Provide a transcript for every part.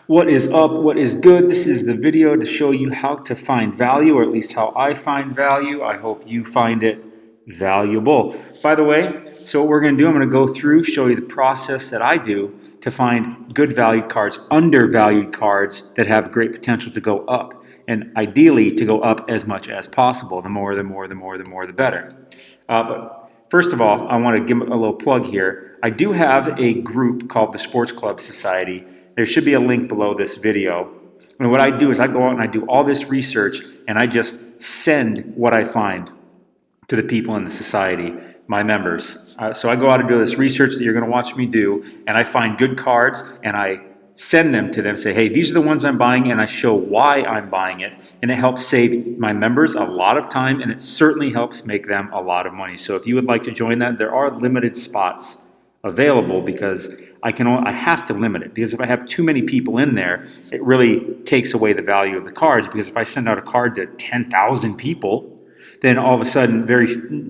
What is up? What is good? This is the video to show you how to find value, or at least how I find value. I hope you find it valuable. By the way, so what we're going to do, I'm going to go through, show you the process that I do to find good valued cards, undervalued cards that have great potential to go up, and ideally to go up as much as possible. The more, the better. But first of all, I want to give a little plug here. I do have a group called the Sports Club Society. There should be a link below this video. And what I do is I go out and I do all this research and I just send what I find to the people in the society, my members. So I go out and do this research that you're going to watch me do, and I find good cards and I send them to them, say, hey, these are the ones I'm buying, and I show why I'm buying it. And it helps save my members a lot of time, and it certainly helps make them a lot of money. So if you would like to join that, there are limited spots available because I have to limit it, because if I have too many people in there, it really takes away the value of the cards. Because if I send out a card to 10,000 people, then all of a sudden,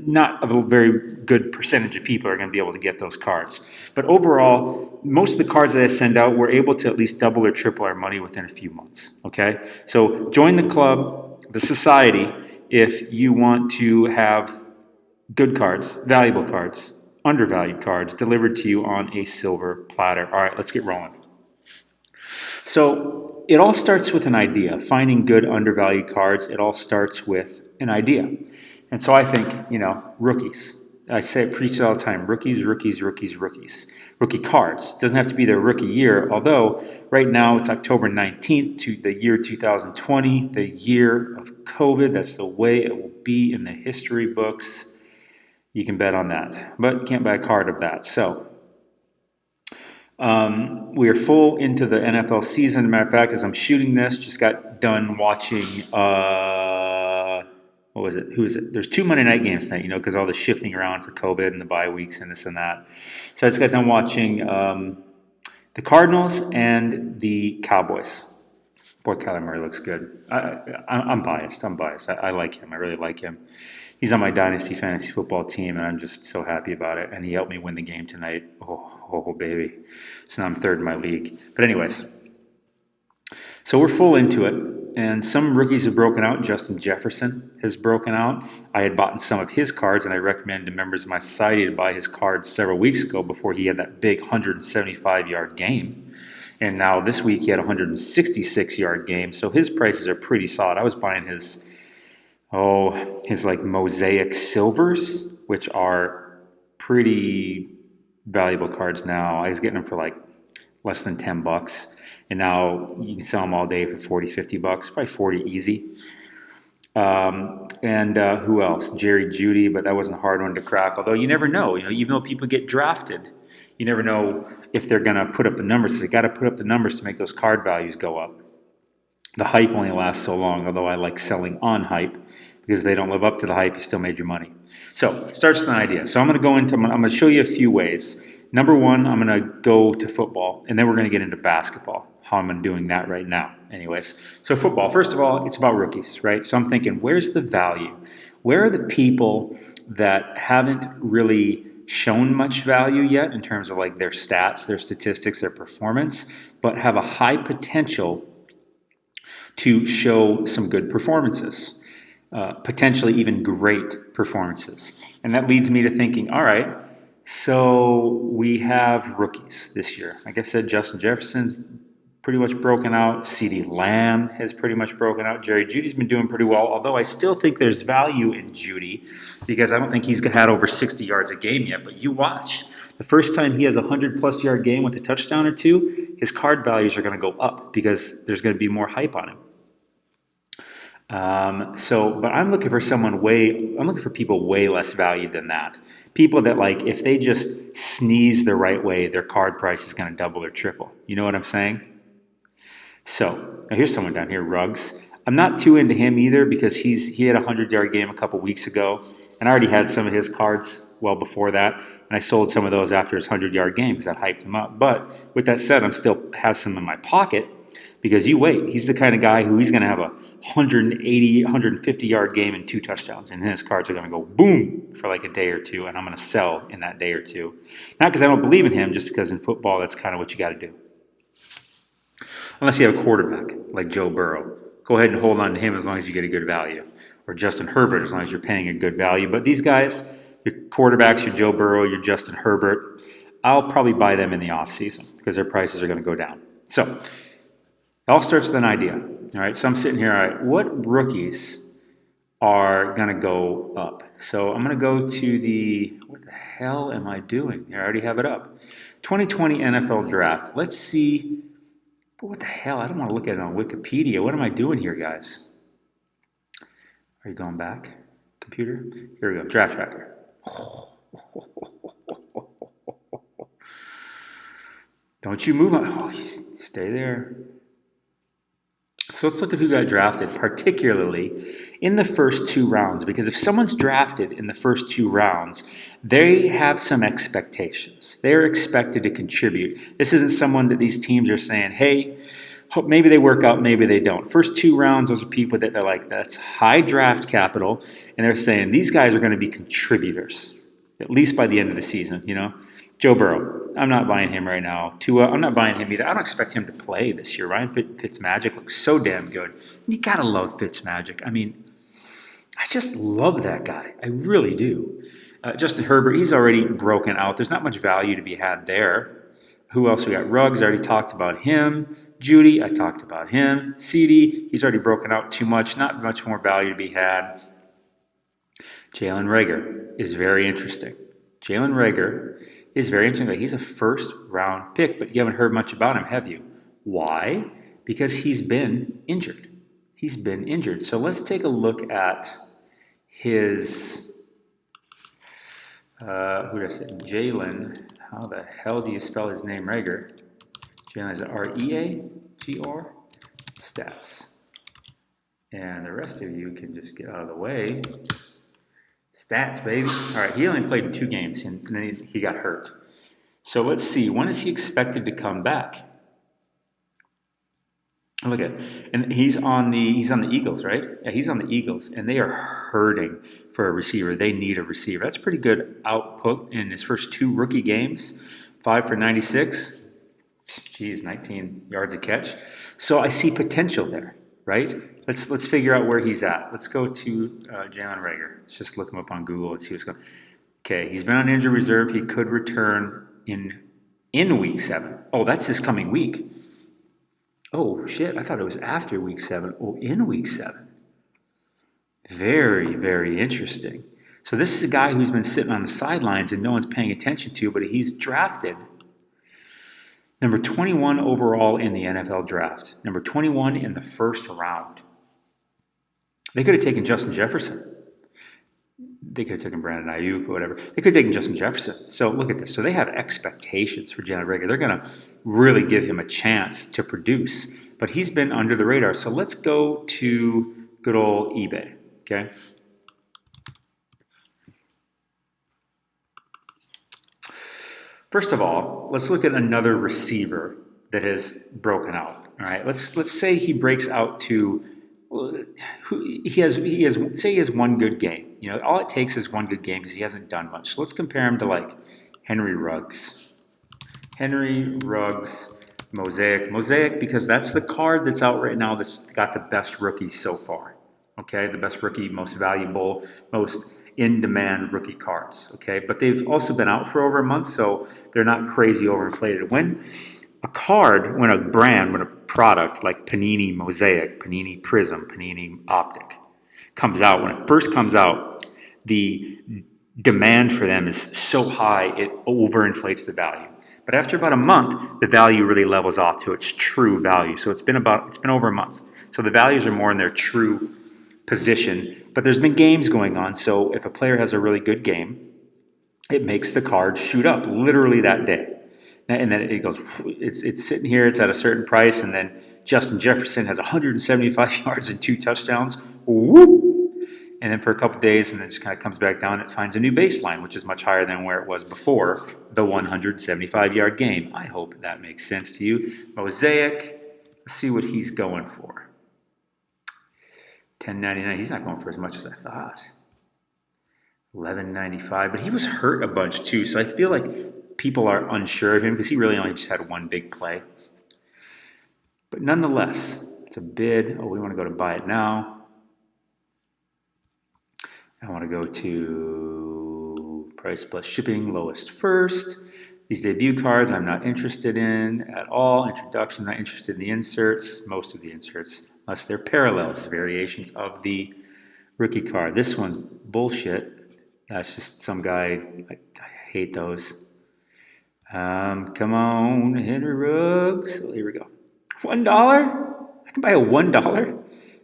not a very good percentage of people are going to be able to get those cards. But overall, most of the cards that I send out, we're able to at least double or triple our money within a few months. Okay, so join the club, the society, if you want to have good cards, valuable cards, undervalued cards delivered to you on a silver platter. All right, let's get rolling. So it all starts with an idea. Finding good undervalued cards, it all starts with an idea. And so I think, rookies. I preach it all the time. Rookies. Rookie cards. It doesn't have to be their rookie year, although right now it's October 19th to the year 2020, the year of COVID. That's the way it will be in the history books. You can bet on that. But you can't buy a card of that. So we are full into the NFL season. As a matter of fact, as I'm shooting this, just got done watching, what was it? Who is it? There's 2 Monday night games tonight, because all the shifting around for COVID and the bye weeks and this and that. So I just got done watching the Cardinals and the Cowboys. Boy, Kyler Murray looks good. I'm biased. I like him. I really like him. He's on my Dynasty Fantasy Football team, and I'm just so happy about it. And he helped me win the game tonight. Oh, baby. So now I'm third in my league. But anyways, so we're full into it. And some rookies have broken out. Justin Jefferson has broken out. I had bought some of his cards, and I recommended to members of my society to buy his cards several weeks ago before he had that big 175-yard game. And now this week he had a 166-yard game. So his prices are pretty solid. I was buying his like mosaic silvers, which are pretty valuable cards now. I was getting them for like less than $10. And now you can sell them all day for $40, $50, probably 40 easy. Who else? Jerry Jeudy, but that wasn't a hard one to crack. Although you never know, even though people get drafted, you never know if they're going to put up the numbers. So they got to put up the numbers to make those card values go up. The hype only lasts so long, although I like selling on hype, because if they don't live up to the hype, you still made your money. So it starts with an idea. So I'm going to show you a few ways. Number one, I'm going to go to football, and then we're going to get into basketball, how I'm doing that right now. Anyways, so football, first of all, it's about rookies, right? So I'm thinking, where's the value? Where are the people that haven't really shown much value yet in terms of like their stats, their statistics, their performance, but have a high potential to show some good performances, potentially even great performances? And that leads me to thinking, all right, so we have rookies this year. Like I said, Justin Jefferson's pretty much broken out. CeeDee Lamb has pretty much broken out. Jerry Jeudy's been doing pretty well, although I still think there's value in Jeudy because I don't think he's had over 60 yards a game yet. But you watch, the first time he has a 100-plus yard game with a touchdown or two, his card values are going to go up because there's going to be more hype on him. But I'm looking for people way less valued than that. People that, like, if they just sneeze the right way, their card price is going to double or triple. You know what I'm saying? So, now here's someone down here, Ruggs. I'm not too into him either because he had a 100-yard game a couple weeks ago, and I already had some of his cards well before that, and I sold some of those after his 100-yard game because that hyped him up. But with that said, I'm still have some in my pocket because you wait. He's the kind of guy who he's going to have a 180, 150-yard game and 2 touchdowns, and his cards are going to go boom for like a day or two, and I'm going to sell in that day or two. Not because I don't believe in him, just because in football that's kind of what you got to do. unless you have a quarterback like Joe Burrow. Go ahead and hold on to him as long as you get a good value. Or Justin Herbert as long as you're paying a good value. But these guys, your quarterbacks, your Joe Burrow, your Justin Herbert, I'll probably buy them in the offseason because their prices are going to go down. So it all starts with an idea. All right, so I'm sitting here, all right, what rookies are going to go up? So I'm going to go to the, what the hell am I doing? I already have it up. 2020 NFL Draft. Let's see. But what the hell? I don't want to look at it on Wikipedia. What am I doing here, guys? Are you going back? Computer? Here we go. Draft tracker. Don't you move on. Oh, stay there. So let's look at who got drafted, particularly in the first 2 rounds, because if someone's drafted in the first 2 rounds, they have some expectations. They're expected to contribute. This isn't someone that these teams are saying, hey, maybe they work out, maybe they don't. First 2 rounds, those are people that they're like, that's high draft capital, and they're saying these guys are going to be contributors, at least by the end of the season, you know? Joe Burrow, I'm not buying him right now. Tua, I'm not buying him either. I don't expect him to play this year. Ryan Fitzmagic looks so damn good. You gotta love Fitzmagic. I mean, I just love that guy. I really do. Justin Herbert, he's already broken out. There's not much value to be had there. Who else we got? Ruggs, I already talked about him. Judy, I talked about him. CD, he's already broken out too much. Not much more value to be had. Jalen Reagor is very interesting. Jalen Reagor is very interesting. He's a first-round pick, but you haven't heard much about him, have you? Why? Because he's been injured. He's been injured. So let's take a look at his, who did I say? Jalen. How the hell do you spell his name, Reagor? Jalen is R-E-A-G-R? Stats. And the rest of you can just get out of the way. Stats, baby. All right, he only played in 2 games, and then he got hurt. So let's see. When is he expected to come back? Look at it. And he's on the Eagles, right? Yeah, he's on the Eagles, and they are hurting for a receiver. They need a receiver. That's pretty good output in his first 2 rookie games. 5 for 96. Geez, 19 yards a catch. So I see potential there, right? Let's figure out where he's at. Let's go to Jalen Reagor. Let's just look him up on Google and see what's going on. Okay, he's been on injury reserve. He could return in week 7. Oh, that's this coming week. Oh, shit, I thought it was after week 7. Oh, in week 7. Very, very interesting. So this is a guy who's been sitting on the sidelines and no one's paying attention to, but he's drafted number 21 overall in the NFL draft. Number 21 in the first round. They could have taken Justin Jefferson. They could have taken Brandon Ayuk or whatever. They could have taken Justin Jefferson. So look at this. So they have expectations for Jalen Reagor. They're going to really give him a chance to produce. But he's been under the radar. So let's go to good old eBay. Okay. First of all, let's look at another receiver that has broken out. All right. Let's say he breaks out to he has one good game. You know, all it takes is one good game because he hasn't done much. So let's compare him to like Henry Ruggs. Henry Ruggs, Mosaic, because that's the card that's out right now that's got the best rookie so far. Okay, the best rookie, most valuable, most in-demand rookie cards. Okay, but they've also been out for over a month, so they're not crazy overinflated. When a product like Panini Mosaic, Panini Prism, Panini Optic comes out, when it first comes out, the demand for them is so high it overinflates the value. But after about a month, the value really levels off to its true value. So it's been over a month. So the values are more in their true position. But there's been games going on, so if a player has a really good game, it makes the card shoot up literally that day. And then it goes, it's sitting here, it's at a certain price, and then Justin Jefferson has 175 yards and 2 touchdowns. Whoop! And then for a couple of days, and then it just kind of comes back down, it finds a new baseline, which is much higher than where it was before the 175-yard game. I hope that makes sense to you. Mosaic, let's see what he's going for. $10.99, he's not going for as much as I thought. $11.95, but he was hurt a bunch too, so I feel like people are unsure of him because he really only just had one big play. But nonetheless, it's a bid. Oh, we want to go to buy it now. I want to go to price plus shipping, lowest first. These debut cards I'm not interested in at all. Introduction, not interested in the inserts. Most of the inserts, unless they're parallels, variations of the rookie card. This one's bullshit. That's just some guy. I hate those. Come on, Henry Ruggs. Oh, here we go. $1? I can buy a $1?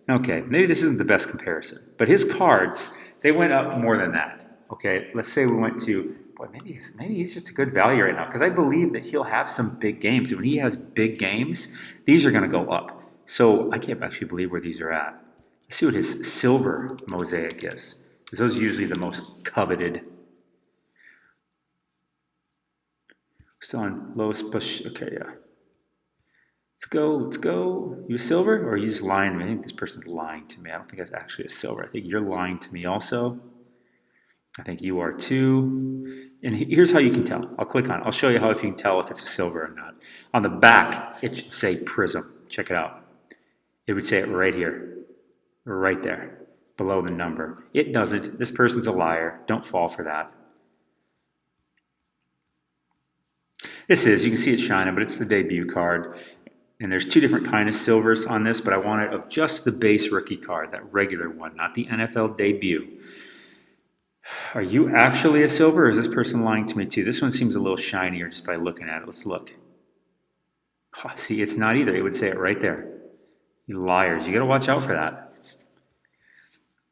Okay, maybe this isn't the best comparison, but his cards, they went up more than that. Okay, let's say we went to, boy, maybe he's just a good value right now, because I believe that he'll have some big games. When he has big games, these are going to go up. So I can't actually believe where these are at. Let's see what his silver mosaic is, because those are usually the most coveted. Still on lowest push. Okay, yeah. Let's go. You a silver, or are you just lying to me? I think this person's lying to me. I don't think that's actually a silver. I think you're lying to me also. I think you are too. And here's how you can tell. I'll click on it. I'll show you how if you can tell if it's a silver or not. On the back, it should say Prism. Check it out. It would say it right here, right there, below the number. It doesn't. This person's a liar. Don't fall for that. This is, you can see it shining, but it's the debut card. And there's two different kind of silvers on this, but I want it of just the base rookie card, that regular one, not the NFL debut. Are you actually a silver, or is this person lying to me too? This one seems a little shinier just by looking at it. Let's look. Oh, see, it's not either. It would say it right there. You liars. You got to watch out for that.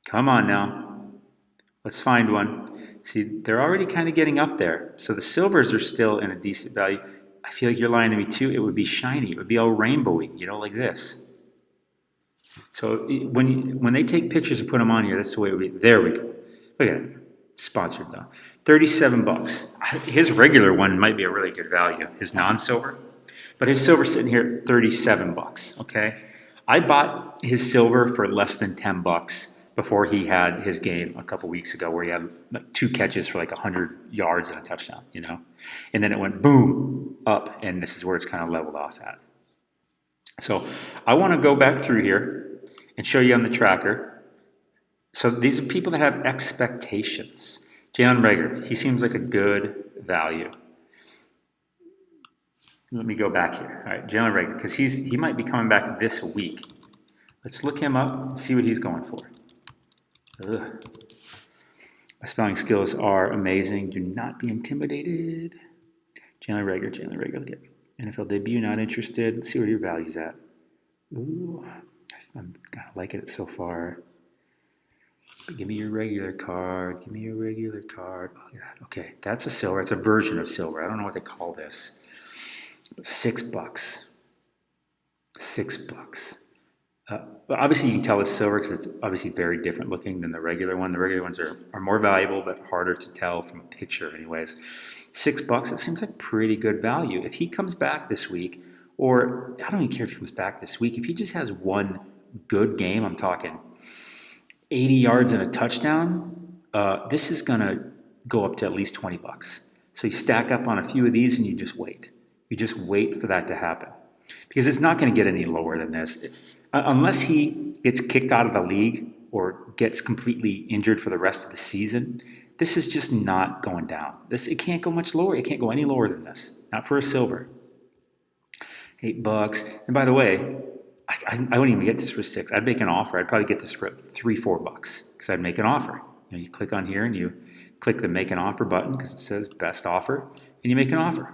Come on now. Let's find one. See, they're already kind of getting up there. So the silvers are still in a decent value. I feel like you're lying to me too. It would be shiny. It would be all rainbowy, like this. So when they take pictures and put them on here, that's the way it would be. There we go. Look at it. It's sponsored though. $37. His regular one might be a really good value. His non-silver. But his silver sitting here at $37, okay? I bought his silver for less than $10 before he had his game a couple weeks ago where he had like 2 catches for like 100 yards and a touchdown, And then it went boom, up, and this is where it's kind of leveled off at. So I want to go back through here and show you on the tracker. So these are people that have expectations. Jalen Reagor, he seems like a good value. Let me go back here. All right, Jalen Reagor, because he might be coming back this week. Let's look him up and see what he's going for. Ugh. My spelling skills are amazing. Do not be intimidated. Jalen Reagor, look at NFL debut, not interested. Let's see where your value's at. Ooh, I'm kind of liking it so far. But give me your regular card. Oh, yeah. Okay, that's a silver. It's a version of silver. I don't know what they call this. $6. $6. But obviously you can tell it's silver because it's obviously very different looking than the regular one. The regular ones are more valuable but harder to tell from a picture anyways. $6, it seems like pretty good value. If he comes back this week, or I don't even care if he comes back this week, if he just has one good game, I'm talking 80 yards and a touchdown, this is going to go up to at least $20. So you stack up on a few of these and you just wait. You just wait for that to happen. Because it's not going to get any lower than this. Unless he gets kicked out of the league or gets completely injured for the rest of the season, this is just not going down. It can't go much lower. It can't go any lower than this. Not for a silver. $8. And by the way, I wouldn't even get this for $6. I'd make an offer. I'd probably get this for $3-4 because I'd make an offer. You click on here and you click the make an offer button because it says best offer, and you make an offer.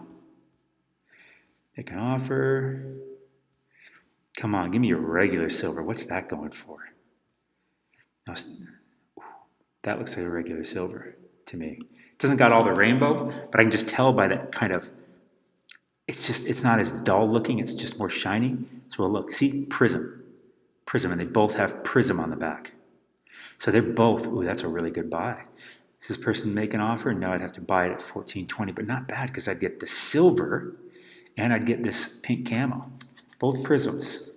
Make an offer. Come on, give me your regular silver. What's that going for? Now, that looks like a regular silver to me. It doesn't got all the rainbow, but I can just tell by that kind of, it's not as dull looking, it's just more shiny. So look, see, Prism, and they both have Prism on the back. So they're both, that's a really good buy. Does this person make an offer? No, I'd have to buy it at $14.20, but not bad because I'd get the silver and I'd get this pink camo. Both Prisms.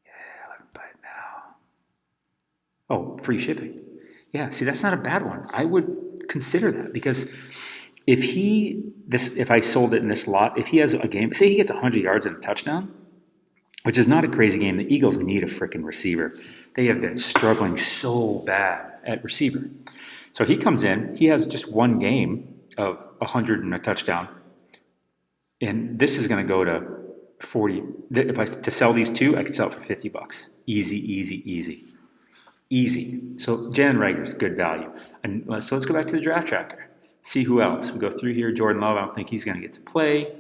Yeah, let me buy it now. Oh, free shipping. Yeah, see, that's not a bad one. I would consider that because if I sold it in this lot, if he has a game, say he gets 100 yards and a touchdown, which is not a crazy game. The Eagles need a freaking receiver. They have been struggling so bad at receiver. So he comes in, he has just one game of 100 and a touchdown. And this is going to go to 40. If I to sell these two, I could sell it for $50. Easy, easy, easy. Easy. So Jalen Reagor's good value. And so let's go back to the draft tracker. See who else. We go through here. Jordan Love, I don't think he's going to get to play.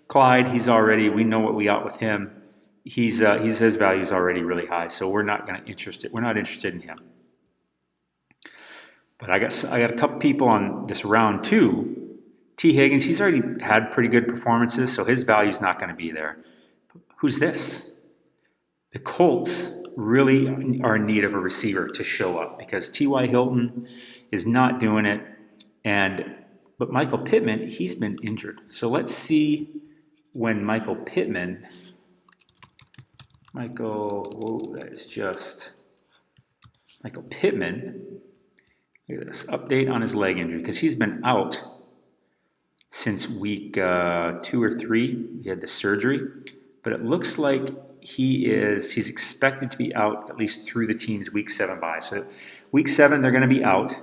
Clyde, we know what we got with him. His value is already really high, so we're not interested in him. But I got a couple people on this round 2. T. Higgins, he's already had pretty good performances, so his value is not going to be there. Who's this? The Colts really are in need of a receiver to show up because T.Y. Hilton is not doing it, but Michael Pittman, he's been injured. So let's see when Michael Pittman, Michael Pittman, look at this, update on his leg injury because he's been out since week 2 or 3. He had the surgery, but it looks like he's expected to be out at least through the team's week 7 bye. So week 7, they're going to be out.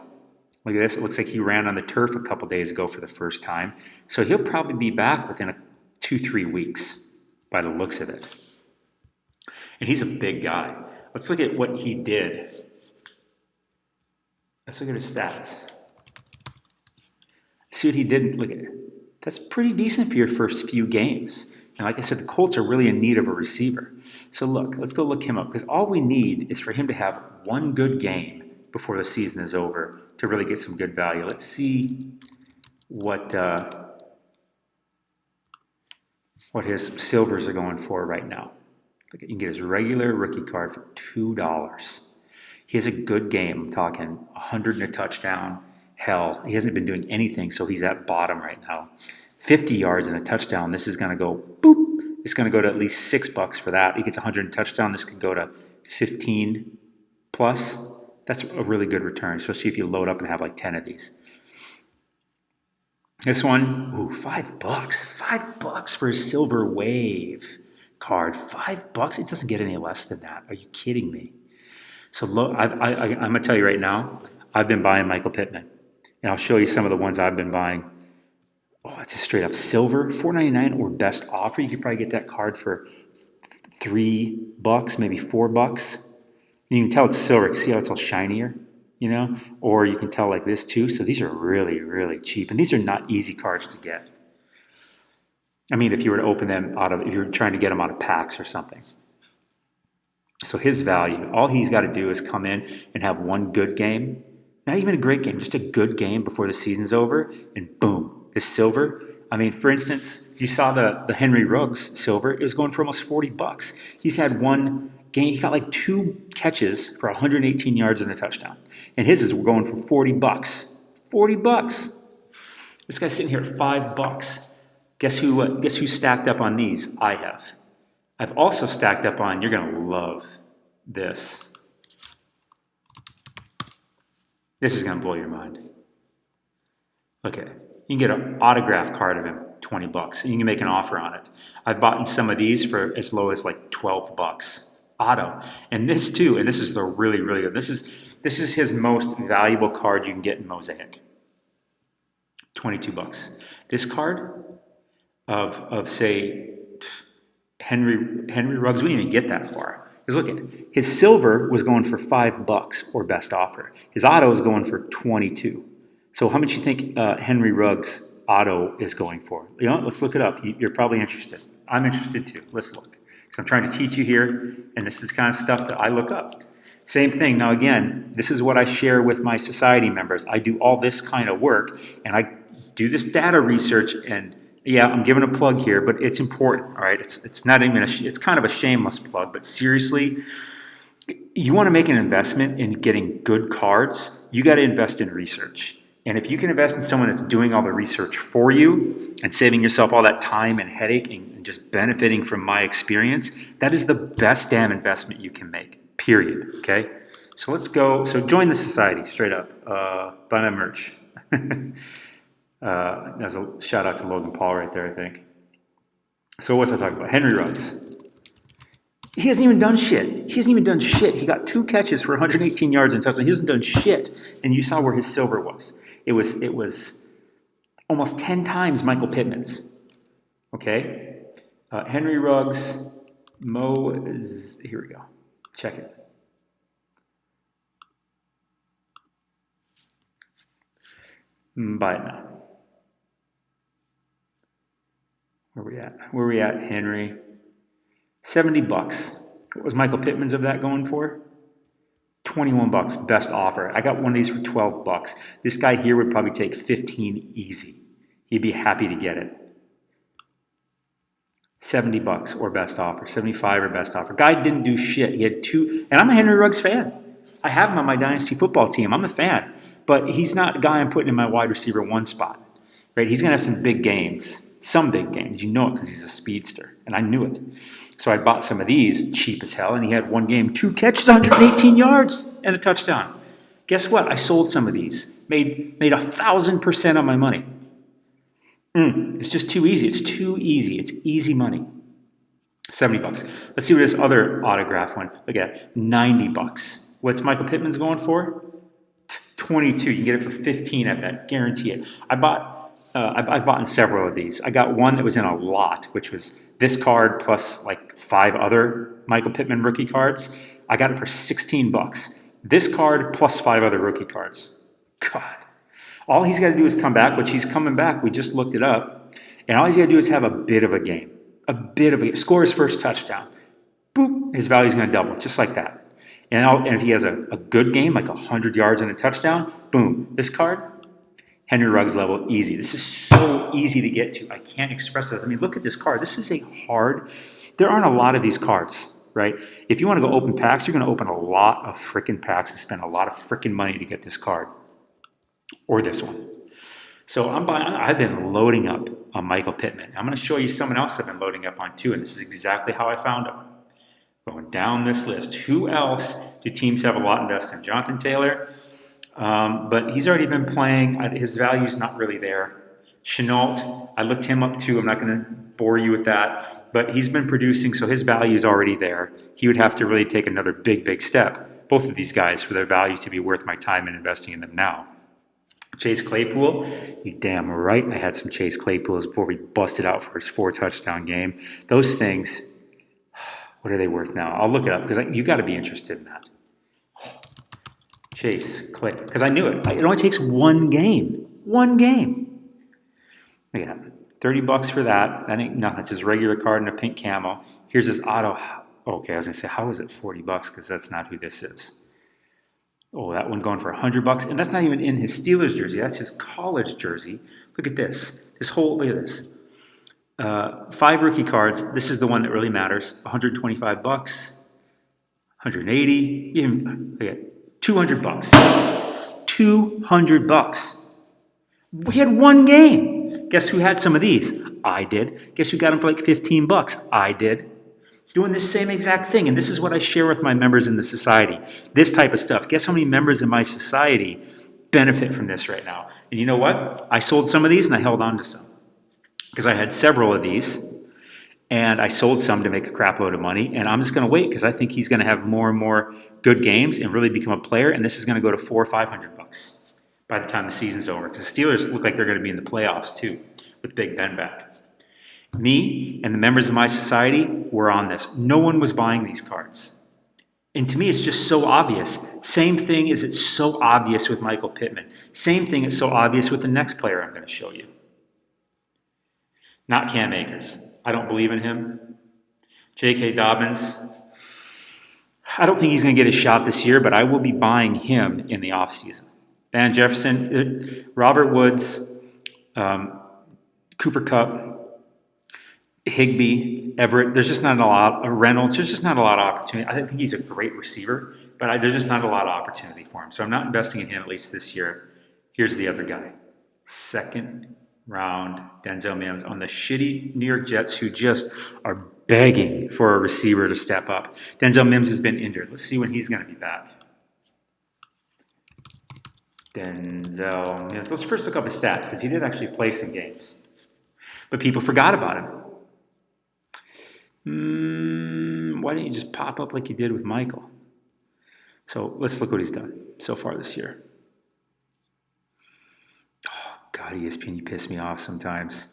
Look at this. It looks like he ran on the turf a couple days ago for the first time. So he'll probably be back within 2-3 weeks by the looks of it. And he's a big guy. Let's look at what he did. Let's look at his stats. See what he did. Look at it. That's pretty decent for your first few games. And like I said, the Colts are really in need of a receiver. So let's go look him up because all we need is for him to have one good game before the season is over to really get some good value. Let's see what his silvers are going for right now. You can get his regular rookie card for $2. He has a good game. I'm talking 100 and a touchdown. Hell, he hasn't been doing anything, so he's at bottom right now. 50 yards and a touchdown. This is going to go boop. It's going to go to at least $6 for that. He gets 100 and a touchdown. This could go to 15 plus. That's a really good return, especially if you load up and have like 10 of these. This one, $5. $5 for a silver wave card. $5. It doesn't get any less than that. Are you kidding me? So I'm going to tell you right now, I've been buying Michael Pittman. And I'll show you some of the ones I've been buying. Oh, it's a straight up silver, $4.99 or best offer. You could probably get that card for $3, maybe $4. And you can tell it's silver. You can see how it's all shinier, Or you can tell like this too. So these are really, really cheap. And these are not easy cards to get. I mean, if you were to open them if you're trying to get them out of packs or something. So his value, all he's got to do is come in and have one good game. Not even a great game, just a good game before the season's over, and boom, this silver. I mean, for instance, you saw the Henry Ruggs silver. It was going for almost $40. He's had one game. He got like 2 catches for 118 yards and a touchdown, and his is going for $40. $40. This guy's sitting here at $5. Guess who stacked up on these? I have. I've also stacked up on. You're gonna love this. This is going to blow your mind. Okay, you can get an autograph card of him, $20, and you can make an offer on it. I've bought some of these for as low as like $12. Auto, and this too, and this is the really, really good. This is his most valuable card you can get in Mosaic. $22. This card of say Henry Ruggs, we didn't even get that far. Because look at it. His silver was going for $5 or best offer. His auto is going for $22. So how much do you think Henry Ruggs auto is going for? Let's look it up. You're probably interested. I'm interested too. Let's look. Because I'm trying to teach you here, and this is kind of stuff that I look up. Same thing. Now again, this is what I share with my society members. I do all this kind of work, and I do this data research, and yeah, I'm giving a plug here, but it's important, all right? It's not even it's kind of a shameless plug, but seriously, you want to make an investment in getting good cards, you got to invest in research. And if you can invest in someone that's doing all the research for you and saving yourself all that time and headache and just benefiting from my experience, that is the best damn investment you can make, period, okay? So let's go. So join the society, straight up. Buy my merch. There's a shout out to Logan Paul right there, I think. So what's I talking about? Henry Ruggs. He hasn't even done shit. He hasn't even done shit. He got 2 catches for 118 yards and touchdown. He hasn't done shit. And you saw where his silver was. It was almost 10 times Michael Pittman's. Okay? Henry Ruggs, here we go. Check it. Buy it now. Where we at, Henry? $70. What was Michael Pittman's of that going for? $21, best offer. I got one of these for $12. This guy here would probably take 15 easy. He'd be happy to get it. $70 or best offer, 75 or best offer. Guy didn't do shit. He had 2, and I'm a Henry Ruggs fan. I have him on my dynasty football team. I'm a fan, but he's not a guy I'm putting in my wide receiver 1 spot. Right? He's gonna have some big games, You know it because he's a speedster, and I knew it. So I bought some of these, cheap as hell, and he had 1 game, 2 catches, 118 yards, and a touchdown. Guess what? I sold some of these, made 1,000% on my money. It's just too easy. It's too easy. It's easy money. $70. Let's see what this other autograph one. Look at it. $90. What's Michael Pittman's going for? 22. You can get it for 15 at that. Guarantee it. I bought in several of these. I got one that was in a lot, which was this card plus like 5 other Michael Pittman rookie cards. I got it for $16. This card plus 5 other rookie cards. God. All he's got to do is come back, which he's coming back. We just looked it up. And all he's got to do is have a bit of a game. Score his first touchdown. Boop. His value's going to double, just like that. And if he has a good game, like 100 yards and a touchdown, boom. This card, Henry Ruggs level, easy. This is so easy to get to. I can't express it. I mean, look at this card. This is there aren't a lot of these cards, right? If you want to go open packs, you're going to open a lot of freaking packs and spend a lot of freaking money to get this card. Or this one. So I've been loading up on Michael Pittman. I'm going to show you someone else I've been loading up on too, and this is exactly how I found him. Going down this list. Who else do teams have a lot invested in? Jonathan Taylor, but he's already been playing. His value's not really there. Chenault, I looked him up too. I'm not going to bore you with that, but he's been producing, so his value's already there. He would have to really take another big step, both of these guys, for their value to be worth my time in investing in them now. Chase Claypool, you damn right I had some Chase Claypools before we busted out for his 4-touchdown game. Those things, what are they worth now? I'll look it up because you got to be interested in that. Chase Clay, because I knew it. It only takes 1 game. 1 game. Look at that. $30 for that. That ain't nothing. It's his regular card in a pink camo. Here's his auto. Okay, I was going to say, how is it $40? Because that's not who this is. Oh, that one going for $100, and that's not even in his Steelers jersey. That's his college jersey. Look at this. Look at this. 5 rookie cards. This is the one that really matters. $125, 180, even look at $200. $200. We had 1 game. Guess who had some of these? I did. Guess who got them for like $15? I did. Doing this same exact thing, and this is what I share with my members in the society. This type of stuff. Guess how many members in my society benefit from this right now? And you know what? I sold some of these and I held on to some. Because I had several of these, and I sold some to make a crap load of money, and I'm just going to wait because I think he's going to have more and more good games and really become a player, and this is going to go to $400 or $500 by the time the season's over. Because the Steelers look like they're going to be in the playoffs too, with Big Ben back. Me and the members of my society were on this. No one was buying these cards. And to me, it's just so obvious. Same thing as it's so obvious with Michael Pittman. Same thing is so obvious with the next player I'm going to show you. Not Cam Akers. I don't believe in him. J.K. Dobbins. I don't think he's going to get a shot this year, but I will be buying him in the offseason. Van Jefferson, Robert Woods, Cooper Kupp, Higbee, Everett, there's just not a lot. Reynolds, there's just not a lot of opportunity. I think he's a great receiver, but there's just not a lot of opportunity for him. So I'm not investing in him at least this year. Here's the other guy. 2nd round, Denzel Mims on the shitty New York Jets who just are begging for a receiver to step up. Denzel Mims has been injured. Let's see when he's going to be back. Denzel Mims. Let's first look up his stats because he did actually play some games. But people forgot about him. Why didn't you just pop up like you did with Michael? So let's look what he's done so far this year. Oh, God, ESPN, you piss me off sometimes.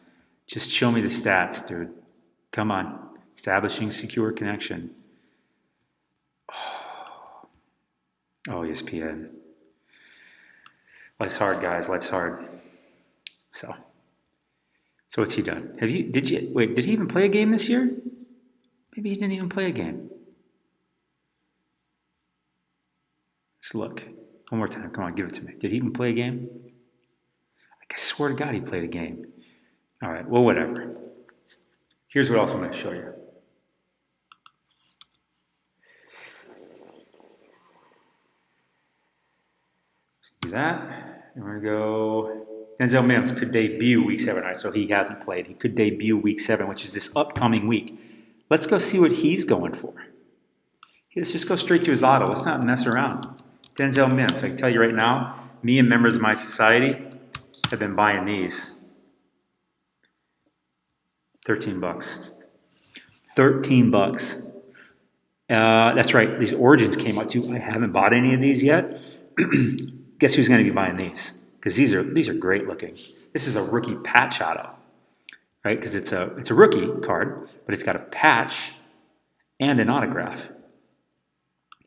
Just show me the stats, dude. Come on. Establishing secure connection. Oh, ESPN. Life's hard, guys. Life's hard. So what's he done? Did he even play a game this year? Maybe he didn't even play a game. Let's look. One more time. Come on, give it to me. Did he even play a game? I swear to God he played a game. All right, well, whatever. Here's what else I'm going to show you. Do that. And we're going to go. Denzel Mims could debut week 7. All right, so he hasn't played. He could debut week 7, which is this upcoming week. Let's go see what he's going for. Let's just go straight to his auto. Let's not mess around. Denzel Mims. I can tell you right now, me and members of my society have been buying these. $13. $13. That's right. These Origins came out too. I haven't bought any of these yet. Guess who's going to be buying these? Because these are great looking. This is a rookie patch auto, right? Because it's a rookie card, but it's got a patch and an autograph.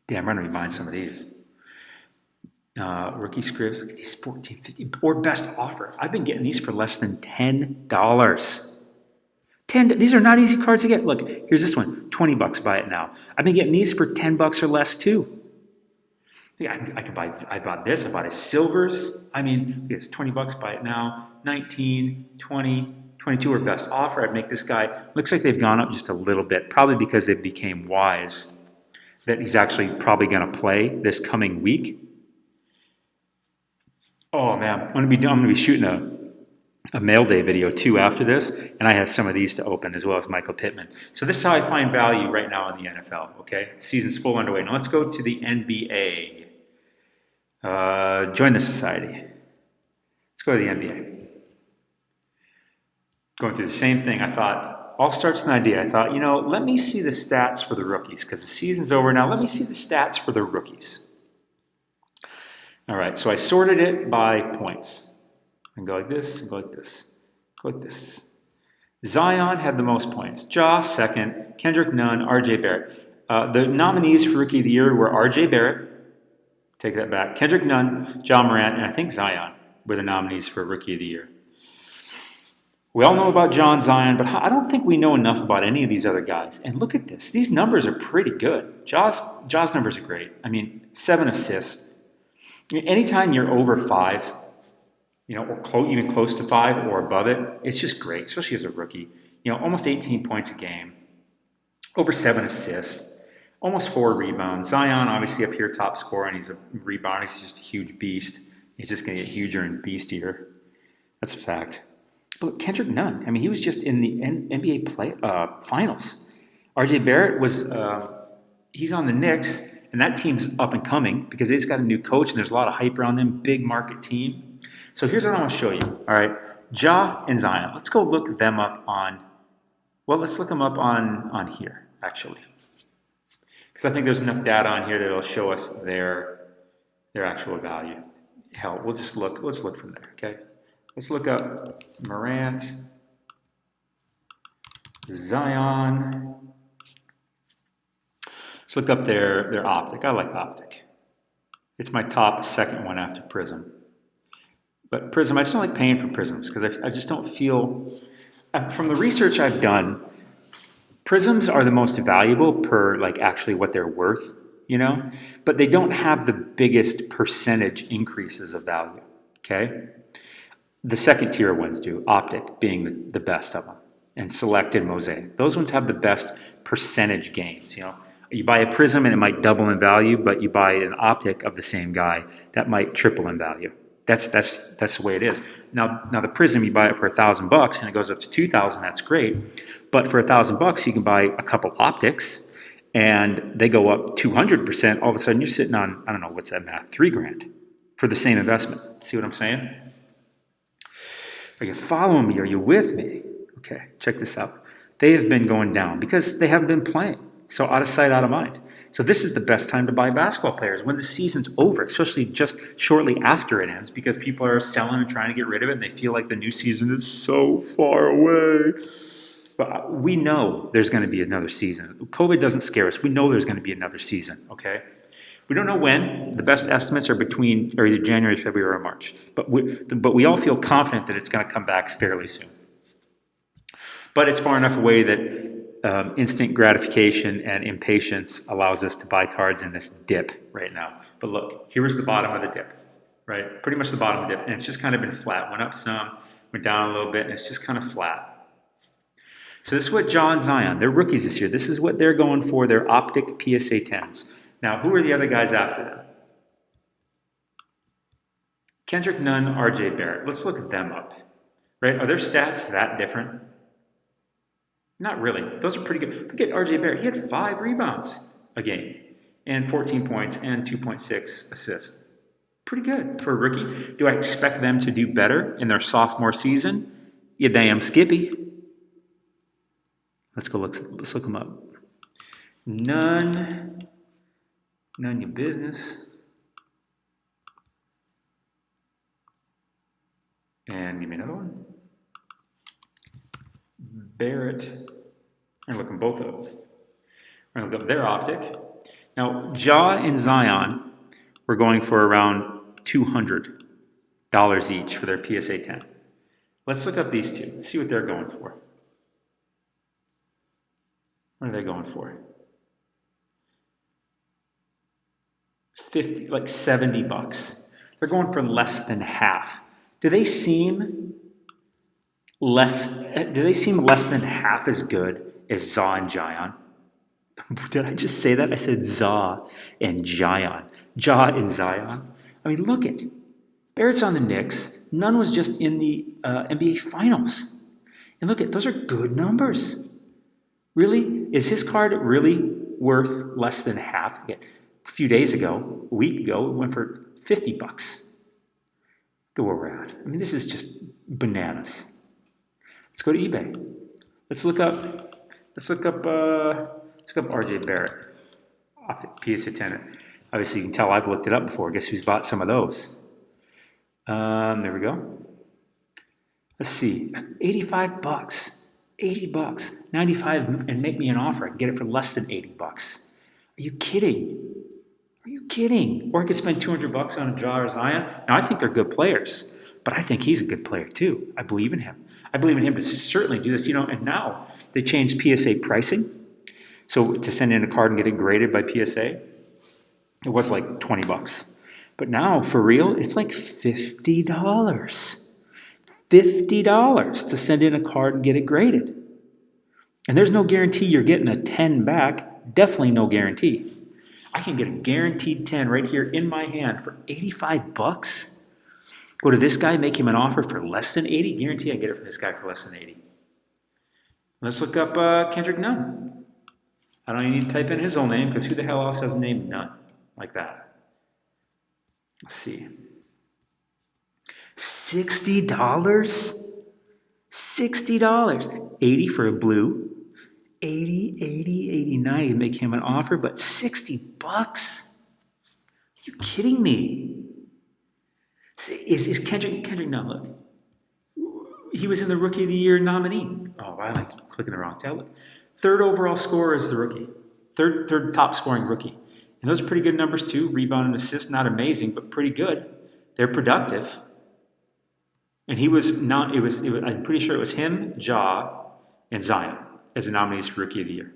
Damn, I'm going to be buying some of these. Rookie scripts. Look at these $14.50 or best offer. I've been getting these for less than $10. These are not easy cards to get. Look, here's this one. $20. Buy it now. I've been getting these for $10 or less too. Yeah, I bought this. I bought his silvers. I mean, it's $20. Buy it now. 19, 20, 22 are best offer. I'd make this guy. Looks like they've gone up just a little bit, probably because they became wise that he's actually probably going to play this coming week. Oh man, I'm going to be shooting a mail day video too after this, and I have some of these to open as well as Michael Pittman. So this is how I find value right now in the NFL. Okay, season's full underway. Now let's go to the NBA. Join the society. Let's go to the NBA. Going through the same thing. I thought, all starts an idea. I thought, let me see the stats for the rookies because the season's over now. Let me see the stats for the rookies. All right, so I sorted it by points. And go like this, and go like this, go like this. Zion had the most points. Ja, second. Kendrick, none. RJ Barrett. The nominees for Rookie of the Year were RJ Barrett. Take that back. Kendrick, none. Ja Morant, and I think Zion were the nominees for Rookie of the Year. We all know about John Zion, but I don't think we know enough about any of these other guys. And look at this. These numbers are pretty good. Ja's numbers are great. I mean, 7 assists. Anytime you're over 5, or even close to 5 or above it, it's just great, especially as a rookie. Almost 18 points a game, over 7 assists, almost 4 rebounds. Zion, obviously up here, top scorer, and he's a rebounder. He's just a huge beast. He's just going to get huger and beastier. That's a fact. But Kendrick, none. I mean, he was just in the NBA finals. RJ Barrett he's on the Knicks, and that team's up and coming because they just got a new coach, and there's a lot of hype around them, big market team. So here's what I want to show you. All right, Ja and Zion. Let's go look them up let's look them up on here, actually. Because I think there's enough data on here that it'll show us their actual value. Hell, let's look from there, okay? Let's look up Morant, Zion. Let's look up their Optic. I like Optic. It's my top second one after Prism. But Prism, I just don't like paying for Prisms because I just don't feel, from the research I've done, Prisms are the most valuable per actually what they're worth, but they don't have the biggest percentage increases of value, okay? The second tier ones do, Optic being the best of them, and Select and Mosaic. Those ones have the best percentage gains, You buy a Prism and it might double in value, but you buy an Optic of the same guy, that might triple in value. That's the way it is. Now the Prism, you buy it for $1,000 and it goes up to $2,000. That's great, but for $1,000 you can buy a couple Optics, and they go up 200%. All of a sudden you're sitting on, I don't know what's that math, $3,000 for the same investment. See what I'm saying? Are you following me? Are you with me? Okay, check this out. They have been going down because they haven't been playing. So out of sight, out of mind. So this is the best time to buy basketball players, when the season's over, especially just shortly after it ends, because people are selling and trying to get rid of it, and they feel like the new season is so far away. But we know there's going to be another season. COVID doesn't scare us. We know there's going to be another season, okay? We don't know when. The best estimates are either January, February, or March. But we all feel confident that it's going to come back fairly soon. But it's far enough away that instant gratification and impatience allows us to buy cards in this dip right now. But look, here's the bottom of the dip, right? Pretty much the bottom of the dip. And it's just kind of been flat. Went up some, went down a little bit, and it's just kind of flat. So this is what Ja and Zion, they're rookies this year. This is what they're going for, their optic PSA 10s. Now, who are the other guys after them? Kendrick Nunn, RJ Barrett. Let's look at them up. Right? Are their stats that different? Not really. Those are pretty good. Look at RJ Barrett. He had 5 rebounds a game and 14 points and 2.6 assists. Pretty good for a rookie. Do I expect them to do better in their sophomore season? You damn skippy. Let's look them up. None your business. And give me another one. Barrett. I'm looking both of them. We're going to look up their optic. Now, Ja and Zion were going for around $200 each for their PSA 10. Let's look up these two. See what they're going for. What are they going for? 50, like $70. They're going for less than half. Do they seem less than half as good as Za and Zion? Did I just say that? I said Za and Zion. Ja and Zion. I mean, look it. Barrett's on the Knicks. Nunn was just in the NBA Finals. And look at, those are good numbers. Really? Is his card really worth less than half? A few days ago, a week ago, it went for $50. Look at where we're at. I mean, this is just bananas. Let's go to eBay. Let's look up RJ Barrett. PSA 10. Obviously, you can tell I've looked it up before. Guess who's bought some of those? There we go. Let's see. $85. $80. 95 and make me an offer. I can get it for less than $80. Are you kidding? Are you kidding? Or I could spend $200 on a Ja or Zion. Now, I think they're good players, but I think he's a good player too. I believe in him. I believe in him to certainly do this. And now they changed PSA pricing. So to send in a card and get it graded by PSA, it was like $20. But now, for real, it's like $50. $50 to send in a card and get it graded. And there's no guarantee you're getting a 10 back. Definitely no guarantee. I can get a guaranteed 10 right here in my hand for $85. Go to this guy, make him an offer for less than 80. Guarantee I get it from this guy for less than 80. Let's look up Kendrick Nunn. I don't even need to type in his whole name because who the hell else has a name Nunn like that? Let's see. $60? $60. 80 for a blue. 80, 89 to make him an offer, but $60? Are you kidding me? Is Kendrick Nunn, look. He was in the Rookie of the Year nominee. Oh, wow, I keep clicking the wrong tab. Look. 3rd overall scorer is the rookie. Third top scoring rookie. And those are pretty good numbers too. Rebound and assist, not amazing, but pretty good. They're productive. And he was not, I'm pretty sure it was him, Ja, and Zion as the nominees for Rookie of the Year.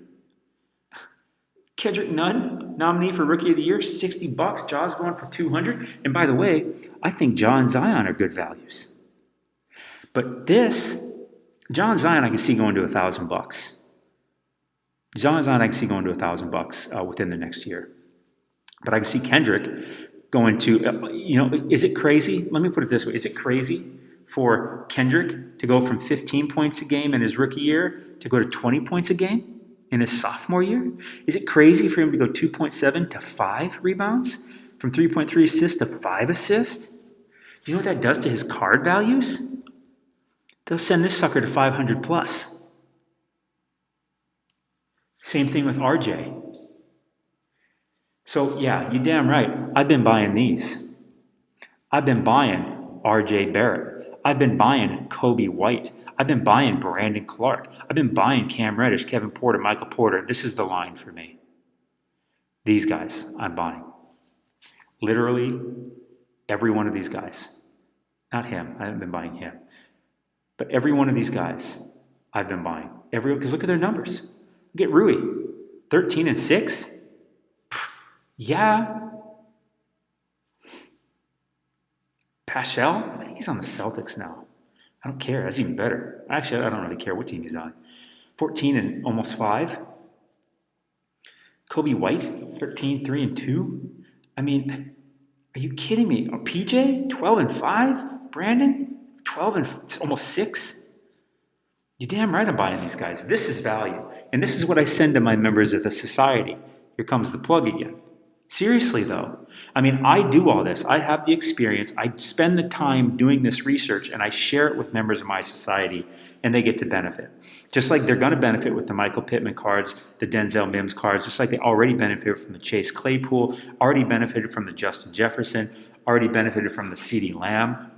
Kendrick Nunn, nominee for Rookie of the Year, $60. Ja's going for $200. And by the way, I think Ja and Zion are good values. But this, Ja and Zion I can see going to $1,000. Ja and Zion I can see going to $1,000 within the next year. But I can see Kendrick going to, is it crazy? Let me put it this way. Is it crazy for Kendrick to go from 15 points a game in his rookie year to go to 20 points a game in his sophomore year? Is it crazy for him to go 2.7 to 5 rebounds? From 3.3 assists to 5 assists? You know what that does to his card values? They'll send this sucker to 500 plus. Same thing with RJ. So yeah, you damn right. I've been buying these. I've been buying RJ Barrett. I've been buying Kobe White. I've been buying Brandon Clark. I've been buying Cam Reddish, Kevin Porter, Michael Porter. This is the line for me. These guys I'm buying. Literally every one of these guys. Not him. I haven't been buying him. But every one of these guys I've been buying. Because look at their numbers. Look at Rui. 13 and 6? Yeah. Paschal? I think he's on the Celtics now. I don't care. That's even better. Actually, I don't really care what team he's on. 14 and almost 5. Kobe White, 13, 3 and 2. I mean, are you kidding me? PJ, 12 and 5. Brandon, 12 and almost 6. You're damn right I'm buying these guys. This is value. And this is what I send to my members of the society. Here comes the plug again. Seriously, though. I mean, I do all this. I have the experience. I spend the time doing this research, and I share it with members of my society, and they get to benefit. Just like they're going to benefit with the Michael Pittman cards, the Denzel Mims cards, just like they already benefited from the Chase Claypool, already benefited from the Justin Jefferson, already benefited from the CeeDee Lamb.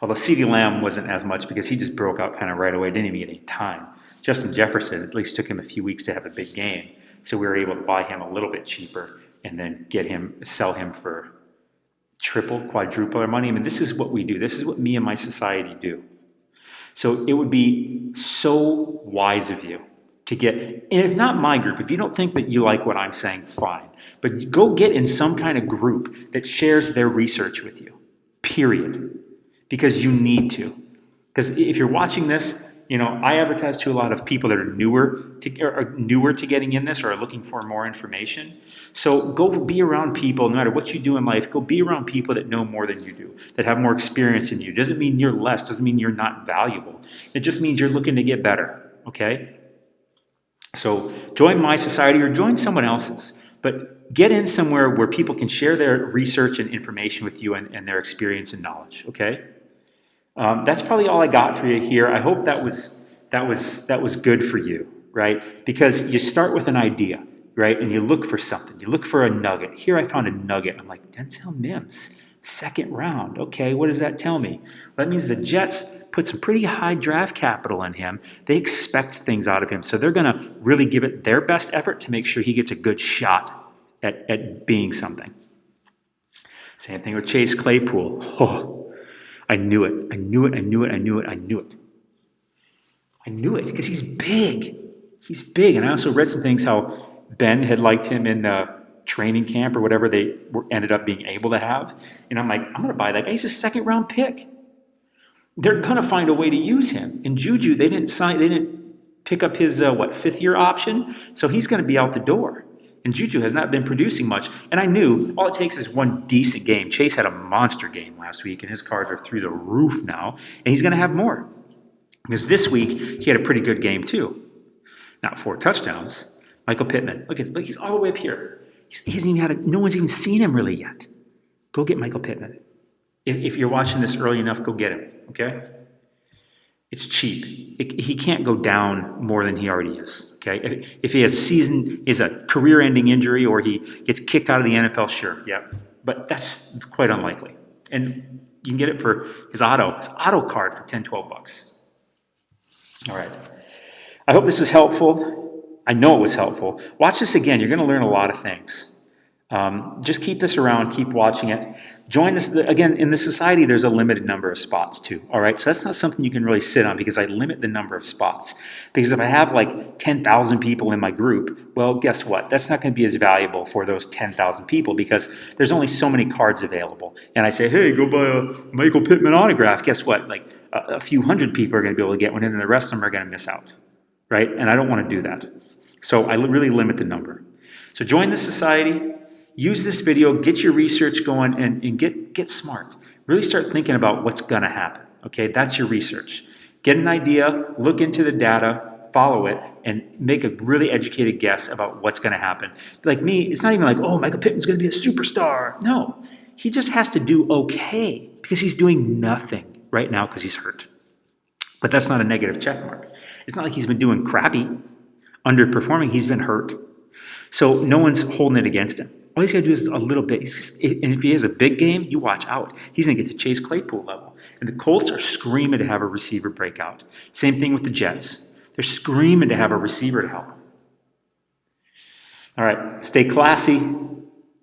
Although CeeDee Lamb wasn't as much because he just broke out kind of right away, didn't even get any time. Justin Jefferson, at least took him a few weeks to have a big game. So we were able to buy him a little bit cheaper and then sell him for triple, quadruple our money. I mean, this is what we do. This is what me and my society do. So it would be so wise of you to get, and if not my group, if you don't think that you like what I'm saying, fine. But go get in some kind of group that shares their research with you, period. Because you need to. Because if you're watching this, I advertise to a lot of people that are newer to getting in this or are looking for more information. So go be around people, no matter what you do in life, go be around people that know more than you do, that have more experience than you. Doesn't mean you're less, doesn't mean you're not valuable. It just means you're looking to get better, okay? So join my society or join someone else's, but get in somewhere where people can share their research and information with you and their experience and knowledge, okay? That's probably all I got for you here. I hope that was good for you, right? Because you start with an idea, right? And you look for something. You look for a nugget. Here I found a nugget. I'm like, Denzel Mims, second round. Okay, what does that tell me? Well, that means the Jets put some pretty high draft capital in him. They expect things out of him. So they're going to really give it their best effort to make sure he gets a good shot at being something. Same thing with Chase Claypool. Oh, I knew it. I knew it because he's big. He's big. And I also read some things how Ben had liked him in training camp or whatever they ended up being able to have. And I'm like, I'm going to buy that guy. He's a second round pick. They're going to find a way to use him. And Juju, they didn't pick up his, fifth year option. So he's going to be out the door. And Juju has not been producing much. And I knew all it takes is one decent game. Chase had a monster game last week, and his cards are through the roof now. And he's going to have more. Because this week, he had a pretty good game, too. Not 4 touchdowns. Michael Pittman. Look, he's all the way up here. No one's even seen him really yet. Go get Michael Pittman. If you're watching this early enough, go get him, okay? It's cheap. He can't go down more than he already is, okay? If he has a career-ending injury or he gets kicked out of the NFL, sure, yeah. But that's quite unlikely. And you can get it for his auto card for $10, $12. All right. I hope this was helpful. I know it was helpful. Watch this again. You're going to learn a lot of things. Just keep this around. Keep watching it. Join this. Again, in the society, there's a limited number of spots too. All right. So that's not something you can really sit on because I limit the number of spots. Because if I have like 10,000 people in my group, well, guess what? That's not going to be as valuable for those 10,000 people because there's only so many cards available. And I say, hey, go buy a Michael Pittman autograph. Guess what? Like a few hundred people are going to be able to get one, and then the rest of them are going to miss out. Right. And I don't want to do that. So I really limit the number. So join the society. Use this video, get your research going, and get smart. Really start thinking about what's going to happen, okay? That's your research. Get an idea, look into the data, follow it, and make a really educated guess about what's going to happen. Like me, it's not even like, oh, Michael Pittman's going to be a superstar. No, he just has to do okay because he's doing nothing right now because he's hurt. But that's not a negative check mark. It's not like he's been doing crappy. underperforming. He's been hurt. So no one's holding it against him. All he's got to do is a little bit. And if he has a big game, you watch out. He's going to get to Chase Claypool level. And the Colts are screaming to have a receiver breakout. Same thing with the Jets. They're screaming to have a receiver to help them. All right, stay classy.